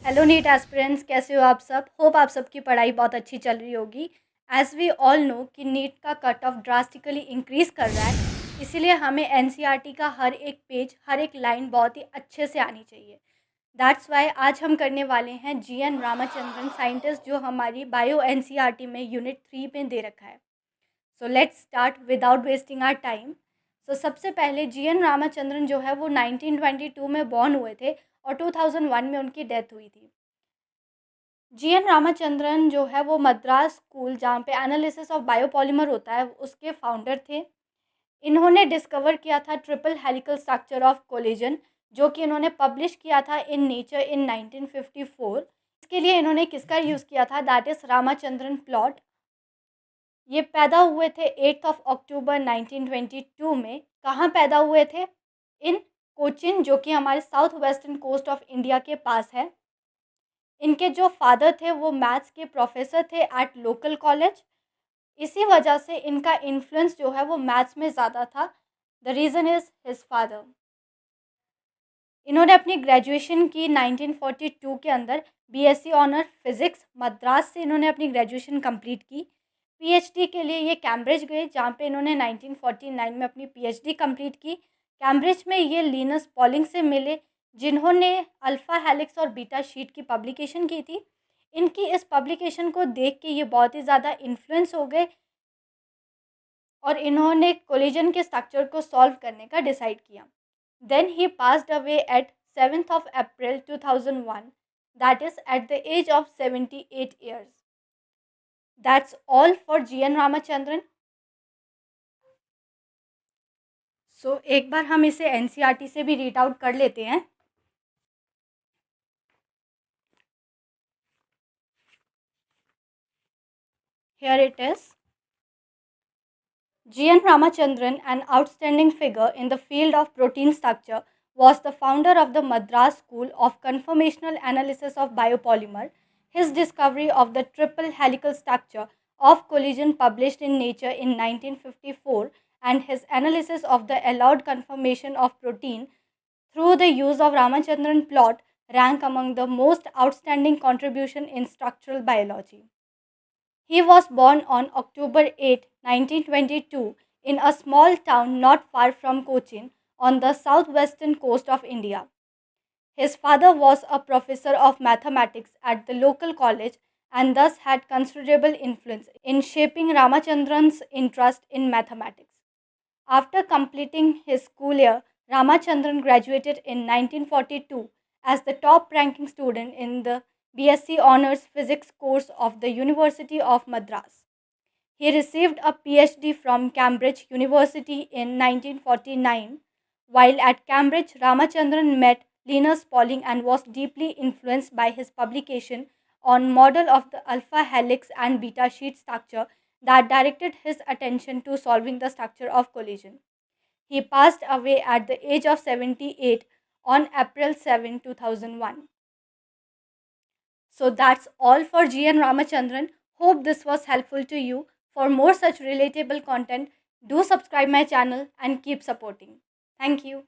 Hello NEET aspirants, कैसे हो आप सब। होप आप सबकी पढ़ाई बहुत अच्छी चल रही होगी। एज़ वी ऑल नो कि नीट का कट ऑफ ड्रास्टिकली इंक्रीज़ कर रहा है, इसीलिए हमें एनसीईआरटी का हर एक पेज, हर एक लाइन बहुत ही अच्छे से आनी चाहिए। दैट्स वाई आज हम करने वाले हैं जीएन रामाचंद्रन साइंटिस्ट, जो हमारी बायो एनसीईआरटी में यूनिट 3 में दे रखा है। So let's start without wasting our time. So सबसे पहले जीएन रामाचंद्रन जो है वो 1922 में बॉर्न हुए थे और 2001 में उनकी डेथ हुई थी। जीएन रामाचंद्रन जो है वो मद्रास स्कूल, जहाँ पे एनालिसिस ऑफ बायोपॉलीमर होता है, उसके फाउंडर थे। इन्होंने डिस्कवर किया था triple helical structure of collagen, जो कि इन्होंने पब्लिश किया था इन नेचर इन 1954। इसके लिए इन्होंने किसका यूज़ किया था, दैट इज़ रामाचंद्रन प्लॉट। ये पैदा हुए थे 8 अक्टूबर 1922 में। कहाँ पैदा हुए थे? इन कोचिन, जो कि हमारे south western coast of India के पास है। इनके जो फादर थे वो मैथ्स के प्रोफेसर थे एट लोकल कॉलेज। इसी वजह से इनका इन्फ्लुएंस जो है वो मैथ्स में ज़्यादा था। The reason is his father. इन्होंने अपनी ग्रेजुएशन की 1942 के अंदर बीएससी ऑनर फिज़िक्स मद्रास से इन्होंने अपनी ग्रेजुएशन कंप्लीट की। पीएचडी के लिए ये कैम्ब्रिज गए, जहाँ पे इन्होंने 1949 में अपनी पीएचडी कंप्लीट की। कैम्ब्रिज में ये लिनस पॉलिंग से मिले, जिन्होंने अल्फ़ा हेलिक्स और बीटा शीट की पब्लिकेशन की थी। इनकी इस पब्लिकेशन को देख के ये बहुत ही ज़्यादा इन्फ्लुएंस हो गए और इन्होंने कोलिजन के स्ट्रक्चर को सॉल्व करने का डिसाइड किया। Then he passed away at 7th of April 2001, that is at the age of 78 years. That's all for GN Ramachandran. So एक बार हम इसे एनसीईआरटी से भी रीड आउट कर लेते हैं। Here it is. GN Ramachandran, an outstanding figure in the field of protein structure, was the founder of the Madras School of Conformational Analysis of Biopolymer. His discovery of the triple helical structure of collagen, published in Nature in 1954, and his analysis of the allowed conformation of protein through the use of Ramachandran plot rank among the most outstanding contribution in structural biology. He was born on October 8, 1922, in a small town not far from Cochin on the southwestern coast of India. His father was a professor of mathematics at the local college and thus had considerable influence in shaping Ramachandran's interest in mathematics. After completing his school year, Ramachandran graduated in 1942 as the top ranking student in the BSc Honours Physics course of the University of Madras. He received a PhD from Cambridge University in 1949. While at Cambridge, Ramachandran met Linus Pauling and was deeply influenced by his publication on model of the alpha helix and beta sheet structure that directed his attention to solving the structure of collision. He passed away at the age of 78 on April 7, 2001. So that's all for GN Ramachandran. Hope this was helpful to you. For more such relatable content, do subscribe my channel and keep supporting. Thank you.